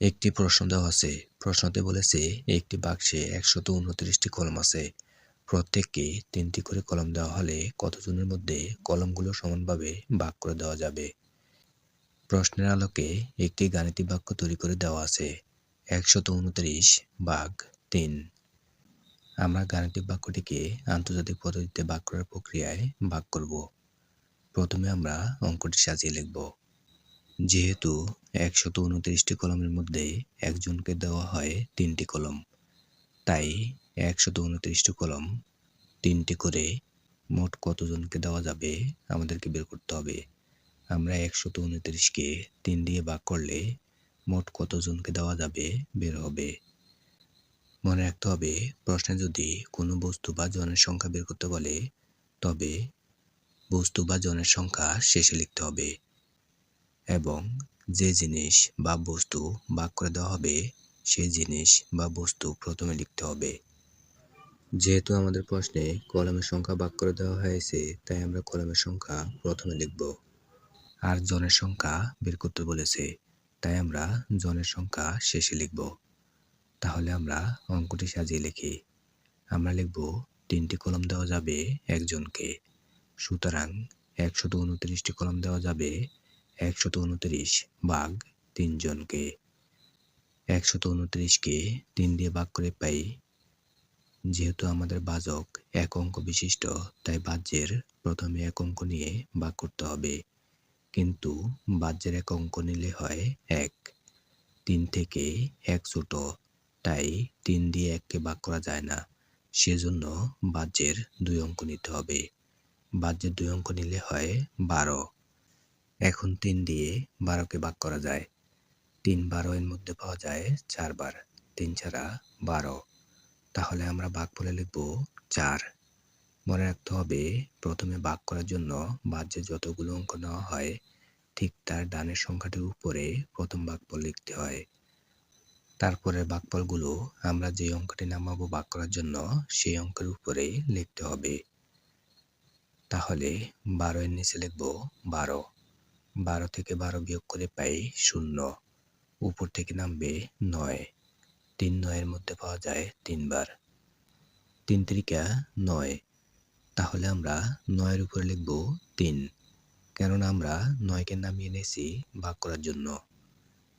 একটি প্রশ্ন দেওয়া আছে। প্রশ্নতে বলেছে একটি বাক্সে ১২৯টি কলম আছে। প্রত্যেককে ৩টি করে কলম দেওয়া হলে কতজনের মধ্যে কলমগুলো সমানভাবে ভাগ করে দেওয়া যাবে? প্রশ্নের আলোকে একটি গাণিতিক বাক্য তৈরি করে দেওয়া আছে। ১২৯ ভাগ ৩। আমরা গাণিতিক বাক্যটিকে আন্তর্জাতিক পদ্ধতিতে ভাগ করার প্রক্রিয়ায় ভাগ করব। প্রথমে আমরা অঙ্কটি সাজিয়ে লিখব। যেহেতু ১২৯টি কলমের মধ্যে একজনকে দেওয়া হয় ৩টি কলম, তাই ১২৯টি কলম ৩টি করে মোট কতজনকে দেওয়া যাবে আমাদেরকে বের করতে হবে। আমরা ১২৯কে ৩ দিয়ে ভাগ করলে মোট কতজনকে দেওয়া যাবে বের হবে। মনে রাখতে হবে, প্রশ্নে যদি কোনো বস্তু বা জনের সংখ্যা বের করতে বলে তবে বস্তু বা জনের সংখ্যা শেষে লিখতে হবে এবং যে জিনিস বা বস্তু ভাগ করে দেওয়া হবে সেই জিনিস বা বস্তু প্রথমে লিখতে হবে। যেহেতু আমাদের প্রশ্নে কলমের সংখ্যা ভাগ করে দেওয়া হয়েছে, তাই আমরা কলমের সংখ্যা প্রথমে লিখব। আর জনের সংখ্যা বের করতে বলেছে, তাই আমরা জনের সংখ্যা শেষে লিখব। তাহলে আমরা অঙ্কটি সাজিয়ে লিখি। আমরা লিখব ৩টি কলম দেওয়া যাবে একজনকে, সুতরাং ১২৯টি কলম দেওয়া যাবে ১২৯ ভাগ ৩ জনকে। ১২৯কে ৩ দিয়ে ভাগ করে পাই। যেহেতু আমাদের ভাজক এক অঙ্ক বিশিষ্ট, তাই ভাজ্যের প্রথমে এক অঙ্ক নিয়ে ভাগ করতে হবে, কিন্তু ভাজ্যের এক অঙ্ক নিলে হয় ১। ৩ থেকে ১ ছোট, তাই ৩ দিয়ে ১কে ভাগ করা যায় না, সেজন্য ভাজ্যের ২ অঙ্ক নিতে হবে। ভাজ্যের ২ অঙ্ক নিলে হয় ১২। এখন ৩ দিয়ে ১২কে ভাগ করা যায়। ৩ ১২ এর মধ্যে পাওয়া যায় ৪ বার, ৩ ছাড়া ১২। তাহলে আমরা ভাগফলে লিখব ৪। মনে রাখতে হবে, প্রথমে ভাগ করার জন্য ভাজ্যে যতগুলো অঙ্ক নেওয়া হয় ঠিক তার ডানের সংখ্যাটির উপরে প্রথম ভাগফল লিখতে হয়। তারপরের ভাগফলগুলো আমরা যে অঙ্কটি নামাবো ভাগ করার জন্য সেই অঙ্কের উপরেই লিখতে হবে। তাহলে ১২ এর নিচে লিখব ১২। ১২ থেকে ১২ বিয়োগ করে পাই ০। উপর থেকে নামবে ৯। ৩ ৯ এর মধ্যে পাওয়া যায় ৩ বার। ৩ ৩কা ৯। তাহলে আমরা ৯ এর উপরে লিখব ৩, কেননা আমরা ৯কে নামিয়ে নিয়েছি ভাগ করার জন্য,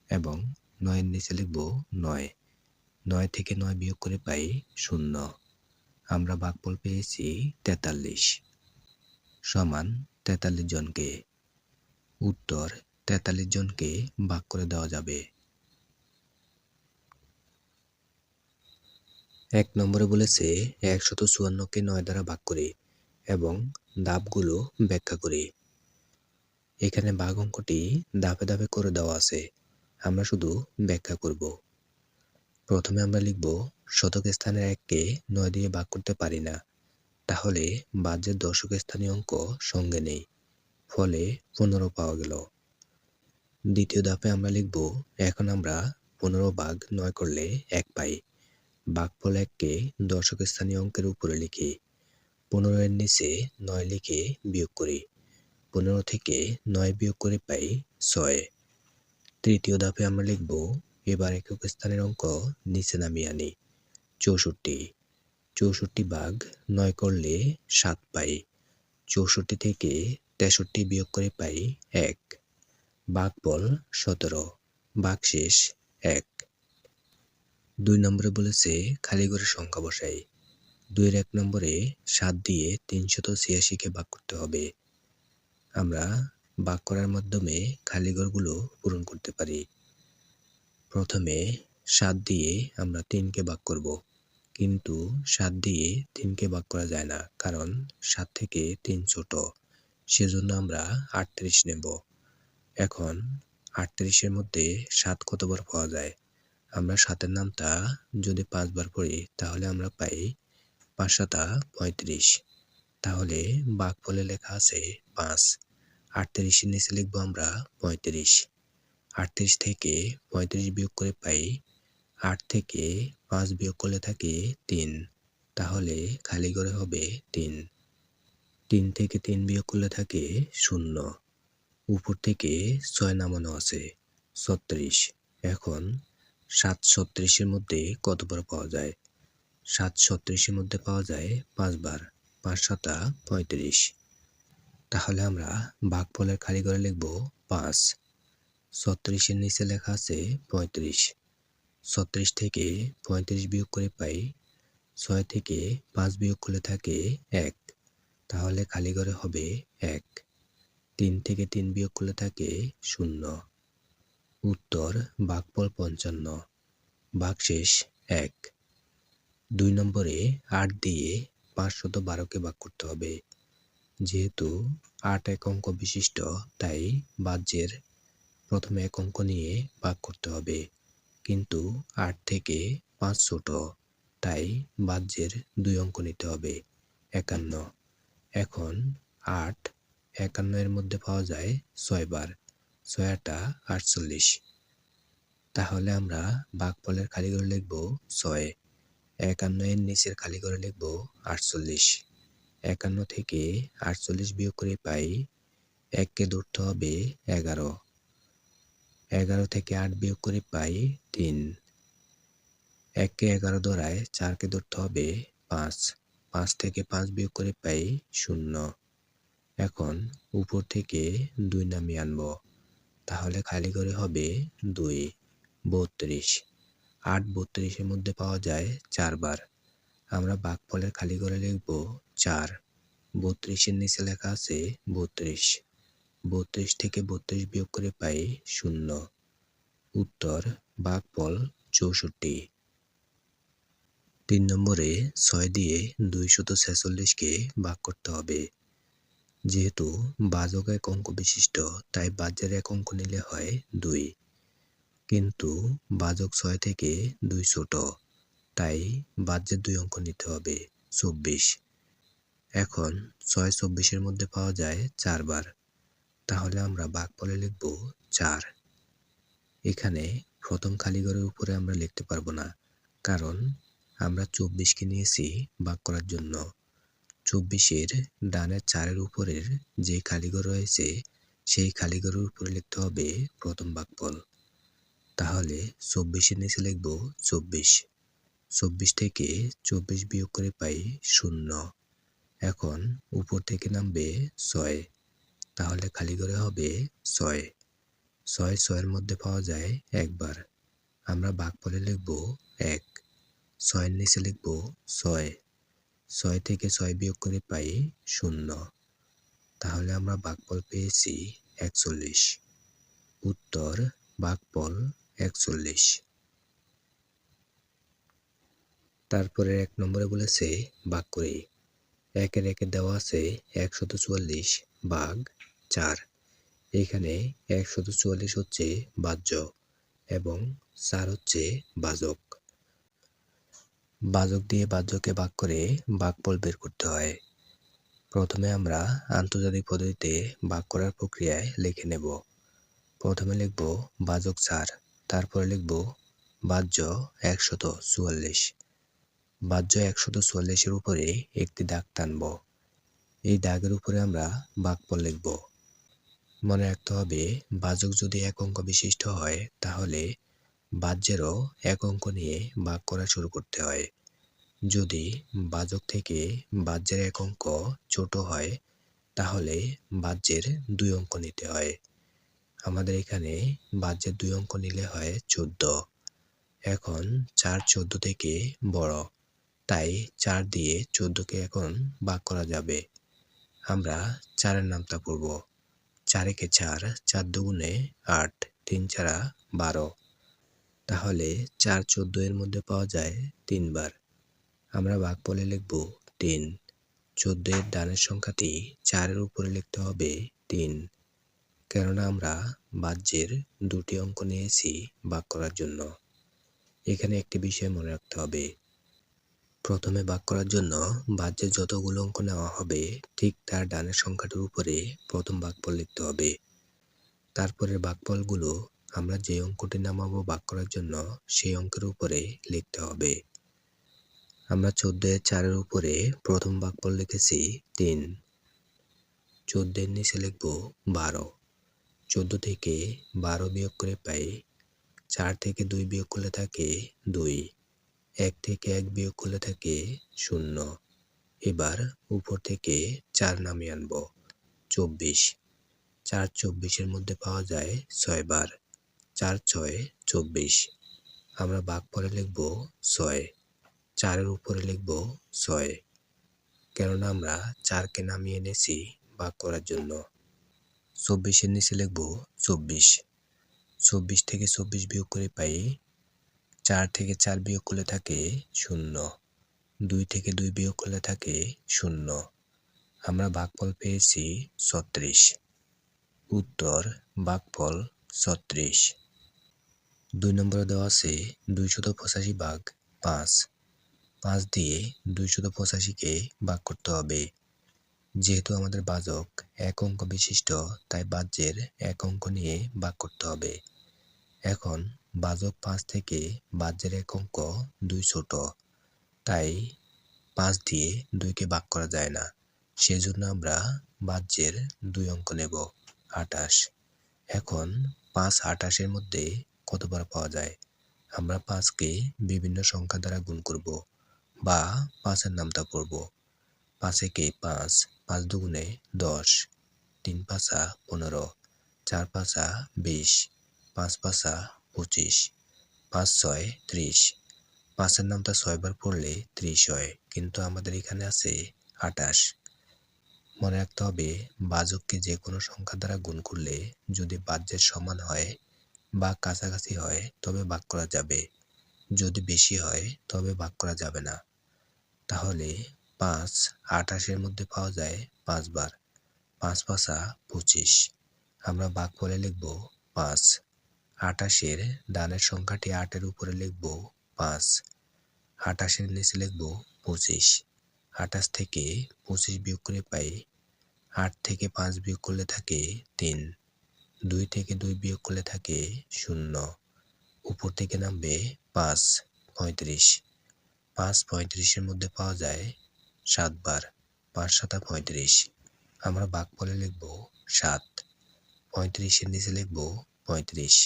এবং ৯ এর নিচে লিখব ৯। ৯ থেকে ৯ বিয়োগ করে পাই ০। আমরা ভাগফল পেয়েছি ৪৩ সমান ৪৩ জনকে। উত্তর ৪৩ জনকে ভাগ করে দেওয়া যাবে। ১ নম্বরে বলেছে ১৫৪কে ৯ দ্বারা ভাগ করে এবং ধাপগুলো ব্যাখ্যা করে। এখানে ভাগ অঙ্কটি ধাপে ধাপে করে দেওয়া আছে, আমরা শুধু ব্যাখ্যা করব। প্রথমে আমরা লিখব শতক স্থানের ১কে ৯ দিয়ে ভাগ করতে পারি না, তাহলে ভাজ্যের দশক স্থানীয় অঙ্ক সঙ্গে নেই, ফলে ১৫ পাওয়া গেল। দ্বিতীয় ধাপে আমরা লিখব এখন আমরা ১৫ ভাগ ৯ করলে ১ পাই। ভাগফল ১কে দশক স্থানীয় অঙ্কের উপরে লিখি। ১৫ এর নিচে ৯ লিখে বিয়োগ করি। ১৫ থেকে ৯ বিয়োগ করে পাই ৬। তৃতীয় ধাপে আমরা লিখব এবার একক স্থানের অঙ্ক নিচে নামিয়ে আনি। ৬৪। ৬৪ ভাগ ৯ করলে ৭ পাই। ৬৪ থেকে ৬৩ বিয়োগ করে পাই ১। ভাগফল ১৭। ভাগশেষ ১। ২ নম্বরে বলেছে খালি ঘরের সংখ্যা বসাই। ২ এর ১ নম্বরে ৭ দিয়ে ৩৮৬কে ভাগ করতে হবে। আমরা ভাগ করার মাধ্যমে খালি ঘরগুলো পূরণ করতে পারি। প্রথমে ৭ দিয়ে আমরা ৩কে ভাগ করব, কিন্তু ৭ দিয়ে ৩কে ভাগ করা যায় না, কারণ ৭ থেকে ৩ ছোট, সেজন্য আমরা ৩৮ নেব। এখন ৩৮ এর মধ্যে ৭ কতবার পাওয়া যায়? আমরা ৭ এর নামটা যদি ৫ বার পড়ি তাহলে আমরা পাই ৫ ৭ ৩৫। তাহলে ভাগফলে লেখা আছে ৫। ৩৮ এর নিচে লিখব আমরা ৩৫। ৩৮ থেকে ৩৫ বিয়োগ করে পাই ৮ থেকে ৫ বিয়োগ করলে থাকে ৩, তাহলে খালি ঘরে হবে ৩। ৩ থেকে ৩ বিয়োগ করলে থাকে ০। উপর থেকে ৬ নামানো আছে ৩৬। এখন 7 36-এর মধ্যে কত বার পাওয়া যায়? 7 36-এর মধ্যে পাওয়া যায় 5 বার। 5 7 35। তাহলে আমরা ভাগফলের খালি ঘরে লিখব 5। 36-এর নিচে লেখা আছে 35। 36 থেকে 35 বিয়োগ করে পাই 6 থেকে 5 বিয়োগ করলে থাকে 1। তাহলে খালি ঘরে হবে 1। 3 থেকে 3 বিয়োগ করলে থাকে 0। উত্তর ভাগফল 55। ভাগশেষ 1। 2 নম্বরে 8 দিয়ে 512-কে ভাগ করতে হবে। যেহেতু 8 এক অঙ্ক বিশিষ্ট, তাই ভাজ্যের প্রথমে এক অঙ্ক নিয়ে ভাগ করতে হবে। কিন্তু 8 থেকে 5 ছোট, তাই ভাজ্যের 2 অঙ্ক নিতে হবে। 51। এখন 8 51 এর মধ্যে পাওয়া যায় 6 বার। 6 8 48। তাহলে আমরা ভাগফলের খালি ঘরে লিখব 6। 51 এর নিচের খালি ঘরে লিখব 48। 51 থেকে 48 বিয়োগ করে পাই 1 কে ধরতে হবে 11। 11 থেকে 8 বিয়োগ করে পাই 3। 1 কে 11 ধরায় 4 কে ধরতে হবে 5। 5 থেকে 5 বিয়োগ করে পাই 0। এখন উপর থেকে 2 নামিয়ে আনব। তাহলে খালি ঘরে হবে 2। 32। 8 32-এর মধ্যে পাওয়া যায় 4 বার। আমরা ভাগফলের খালি ঘরে লিখব 4। 32-এর নিচে লেখা আছে 32। 32 থেকে 32 বিয়োগ করে পাই 0। উত্তর ভাগফল 64। 3 নম্বরে 6 দিয়ে 246-কে ভাগ করতে হবে। যেহেতু ভাজক এক অঙ্ক বিশিষ্ট, তাই ভাজ্যের এক অঙ্ক নিলে হয় 2। কিন্তু ভাজক 6 থেকে 2 ছোট, তাই ভাজ্যের 2 অঙ্ক নিতে হবে। 24। এখন 6 24-এর মধ্যে পাওয়া যায় 4 বার। তাহলে আমরা ভাগফলে লিখব 4। এখানে প্রথম খালি ঘরের উপরে আমরা লিখতে পারবো না, কারণ আমরা 24-কে নিয়েছি ভাগ করার জন্য। 24-এর ডানের 4-এর উপরের যে খালি ঘর রয়েছে, সেই খালি ঘরের উপরে লিখতে হবে প্রথম ভাগফল। তাহলে 24-এর নিচে লিখব 24। 24 থেকে 24 বিয়োগ করে পাই 0। এখন উপর থেকে নামবে 6। তাহলে খালি ঘরে হবে 6। 6 6-এর মধ্যে পাওয়া যায় 1 বার। আমরা ভাগফলে লিখব 1। 6-এর নিচে লিখব 6। 6 থেকে 6 বিয়োগ করে পাই 0। তাহলে আমরা ভাগফল পেয়েছি 41। উত্তর ভাগফল 41। তারপরে 1 নম্বরে বলেছে ভাগ করি। 1-এর 1-এ দেওয়া আছে 144 ভাগ 4। এখানে 144 হচ্ছে ভাজ্য এবং 4 হচ্ছে ভাজক। ভাজক দিয়ে ভাজ্যকে ভাগ করে ভাগফল বের করতে হয়। প্রথমে আমরা আন্তর্জাতিক পদ্ধতিতে ভাগ করার প্রক্রিয়ায় লিখে নেব। প্রথমে লিখব ভাজক 4, তারপরে লিখব ভাজ্য 144। ভাজ্য 144-এর উপরে একটি দাগ টানব। এই দাগের উপরে আমরা ভাগফল লিখব। মনে রাখতে হবে, ভাজক যদি এক অঙ্ক বিশিষ্ট হয়, তাহলে ভাজ্যেরও এক অঙ্ক নিয়ে ভাগ করা শুরু করতে হয়। যদি ভাজক থেকে ভাজ্যের এক অঙ্ক ছোট হয়, তাহলে ভাজ্যের 2 অঙ্ক নিতে হয়। আমাদের এখানে ভাজ্যের 2 অঙ্ক নিলে হয় 14। এখন 4 14 থেকে বড়, তাই 4 দিয়ে 14-কে এখন ভাগ করা যাবে। আমরা 4-এর নামতা পড়ব। 4 একে 4, 4 দুগুণে 8, 3 4 12। তাহলে 4 14 এর মধ্যে পাওয়া যায় 3 বার। আমরা ভাগফলে লিখব 3। 14 এর ডানের সংখ্যাটি 4-এর উপরে লিখতে হবে 3, কেননা আমরা ভাজ্যের 2টি অঙ্ক নিয়েছি ভাগ করার জন্য। এখানে একটি বিষয় মনে রাখতে হবে, প্রথমে ভাগ করার জন্য ভাজ্যের যতগুলো অঙ্ক নেওয়া হবে, ঠিক তার ডানের সংখ্যাটির উপরে প্রথম ভাগফল লিখতে হবে। তারপরের ভাগফলগুলো আমরা যে অঙ্কটি নামাবো ভাগ করার জন্য, সেই অঙ্কের উপরে লিখতে হবে। আমরা 14-এর 4-এর উপরে প্রথম ভাগফল লিখেছি 3। 14-এর নিচে লিখব 12। 14 থেকে 12 বিয়োগ করে পাই 4 থেকে 2 বিয়োগ করলে থাকে 2, 1 থেকে 1 বিয়োগ করলে থাকে 0। এবার উপর থেকে 4 নামিয়ে আনব, 24। 4 24-এর মধ্যে পাওয়া যায় 6 বার, 4 6 24। আমরা ভাগফলে লিখব 6, 4-এর উপরে লিখব 6, কেননা আমরা 4কে নামিয়ে এনেছি ভাগ করার জন্য। 24-এর নিচে লিখব 24, 24 থেকে 24 বিয়োগ করে পাই 4 থেকে 4 বিয়োগ করলে থাকে 0, 2 থেকে 2 বিয়োগ করলে থাকে 0। আমরা ভাগফল পেয়েছি 36। উত্তর ভাগফল 36। 2 নম্বরে দেওয়া আছে 285 ভাগ 5। 5 দিয়ে 285-কে ভাগ করতে হবে। যেহেতু আমাদের ভাজক এক অঙ্ক বিশিষ্ট, তাই ভাজ্যের এক অঙ্ক নিয়ে ভাগ করতে হবে। এখন ভাজক 5 থেকে ভাজ্যের এক অঙ্ক 2 ছোট, তাই 5 দিয়ে 2কে ভাগ করা যায় না। সেজন্য আমরা ভাজ্যের 2 অঙ্ক নেব, 28। এখন 5 28-এর মধ্যে কতবার পাওয়া যায়? আমরা 5কে বিভিন্ন সংখ্যা দ্বারা গুণ করব বা 5-এর নামতা পড়ব। 5 একে 5, 5 দুগুণে 10, 3 পাঁচা 15, 4 পাঁচা 20, 5 পাঁচা 25, 5 6 30। 5-এর নামতা 6 বার পড়লে 30 হয়, কিন্তু আমাদের এখানে আছে 28। মনে রাখতে হবে ভাজককে যে কোনো সংখ্যা দ্বারা গুণ করলে যদি ভাজ্যের সমান হয় বা কাছাকাছি হয় তবে ভাগ করা যাবে, যদি বেশি হয় তবে ভাগ করা যাবে না। তাহলে 5 28-এর মধ্যে পাওয়া যায় 5 বার, 5 পাঁচা 25। আমরা ভাগফলে লিখব 5। 28-এর ডানের সংখ্যাটি 8-এর উপরে লিখব 5, 28-এর নিচে লিখব 25। 28 থেকে 25 বিয়োগ করে পাই 8 থেকে 5 বিয়োগ করলে থাকে 3, 2 থেকে 2 বিয়োগ করলে থাকে 0। উপর থেকে নামবে 5, 35। 5 35-এর মধ্যে পাওয়া যায় 7 বার, 5 7 35। আমরা ভাগফলে লিখব 7। 35-এর নিচে লিখব 35।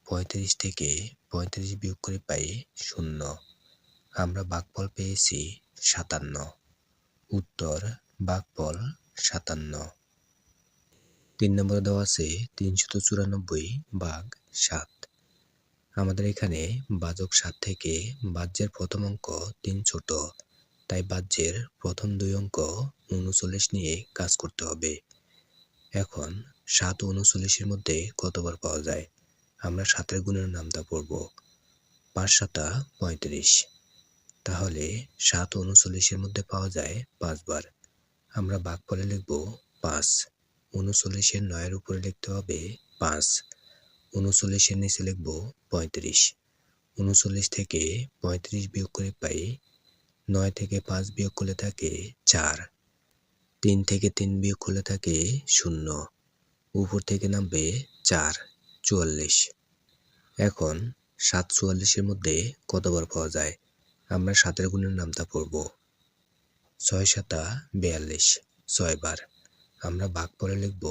35 থেকে 35 বিয়োগ করে পাই 0। আমরা ভাগফল পেয়েছি 57। উত্তর ভাগফল 57। 3 নম্বরে দেওয়া আছে 394 ভাগ 7। আমাদের এখানে ভাজক 7 থেকে ভাজ্যের প্রথম অঙ্ক 3 ছোট, তাই ভাজ্যের প্রথম 2 অঙ্ক 39 নিয়ে কাজ করতে হবে। এখন 7 ও 39-এর মধ্যে কতবার পাওয়া যায়? আমরা 7-এর গুণের নামতা পড়ব, 5 7 35। তাহলে 7 ও 39-এর মধ্যে পাওয়া যায় 5 বার। আমরা ভাগফলে লিখব 5। 39-এর 9-এর উপরে লিখতে হবে 5, 39-এর নিচে লিখব 35। 39 থেকে 35 বিয়োগ করে পাই 9 থেকে 5 বিয়োগ করলে থাকে 4, 3 থেকে 3 বিয়োগ করলে থাকে 0। উপর থেকে নামবে 4, 44। এখন 7 44-এর মধ্যে কতবার পাওয়া যায়? আমরা 7-এর গুণের নামতা পড়ব, 6 7 42, 6 বার। আমরা ভাগফলে লিখব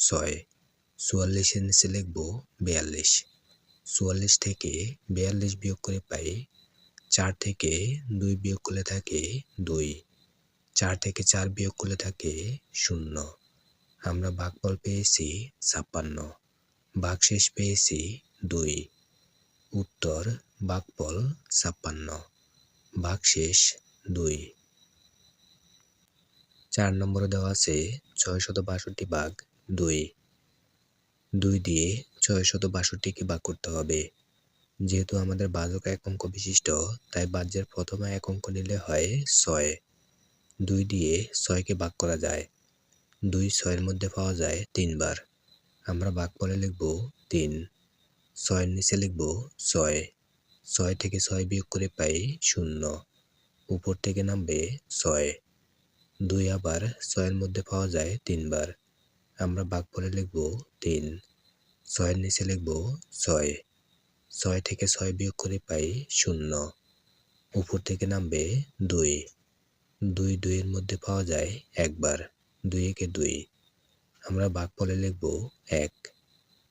6। 44-এর নিচে লিখব 42। 44 থেকে 42 বিয়োগ করে পাই 4 থেকে 2 বিয়োগ করলে থাকে 2, 4 থেকে 4 বিয়োগ করলে থাকে 0। আমরা ভাগফল পেয়েছি 56। ভাগশেষ পেয়েছি 2। উত্তর ভাগফল 56, ভাগশেষ 2। 4 নম্বরে দেওয়া আছে 662 ভাগ 2। 2 দিয়ে 662-কে ভাগ করতে হবে। যেহেতু আমাদের ভাজক এক অঙ্ক বিশিষ্ট, তাই ভাজ্যের প্রথমে এক অঙ্ক নিলে হয় 6। 2 দিয়ে 6-কে ভাগ করা যায়। 2 6-এর মধ্যে পাওয়া যায় 3 বার। আমরা ভাগফলে লিখব 3। 6-এর নিচে লিখব 6। 6 থেকে 6 বিয়োগ করে পাই 0। উপর থেকে নামবে 6। 2 আবার 6-এর মধ্যে পাওয়া যায় 3 বার। আমরা ভাগফলে লিখব 3। 6-এর নিচে লিখব 6। 6 থেকে 6 বিয়োগ করে পাই 0। উপর থেকে নামবে 2। 2 2-এর মধ্যে পাওয়া যায় 1 বার, 2 একে 2। আমরা ভাগফলে লিখব 1।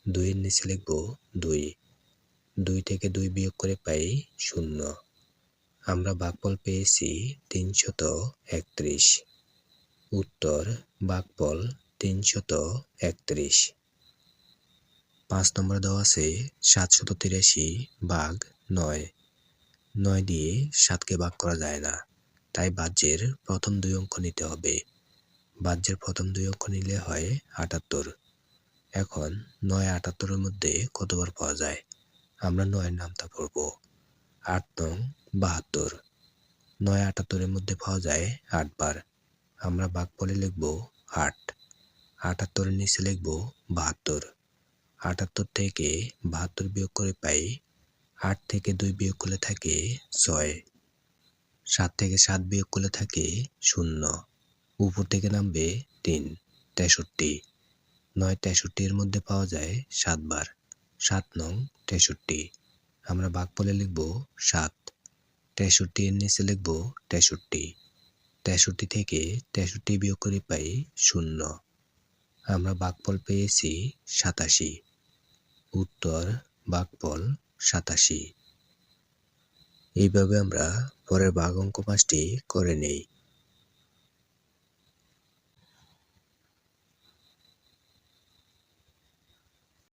2-এর নিচে লিখব 2। 2 থেকে 2 বিয়োগ করে পাই 0। আমরা ভাগফল পেয়েছি 331। উত্তর ভাগফল 331। 5 নম্বরে দেওয়া আছে 783 ভাগ 9। 9 দিয়ে 7কে ভাগ করা যায় না, তাই ভাজ্যের প্রথম 2 অঙ্ক নিতে হবে। ভাজ্যের প্রথম 2 অঙ্ক নিলে হয় 78। এখন 9 78 এর মধ্যে কতবার পাওয়া যায়? আমরা 9 এর নামতা পড়ব। 8 নং 72। 9 78 এর মধ্যে পাওয়া যায় 8 বার। আমরা ভাগফলে লিখব 8। 78 এর নিচে লিখব 72। 78 থেকে 72 বিয়োগ করে পাই 8 থেকে 2 বিয়োগ করলে থাকে 6। 7 থেকে 7 বিয়োগ করলে থাকে 0। উপর থেকে নামবে 3, 63। 9 63 এর মধ্যে পাওয়া যায় 7 বার। 7 নং 63। আমরা ভাগফলে লিখব 7। 63 এর নিচে লিখব 63। 63 থেকে 63 বিয়োগ করে পাই 0। আমরা ভাগফল পেয়েছি 87। উত্তর ভাগফল 87। এইভাবে আমরা পরের ভাগ অঙ্ক 5টি করে নেই।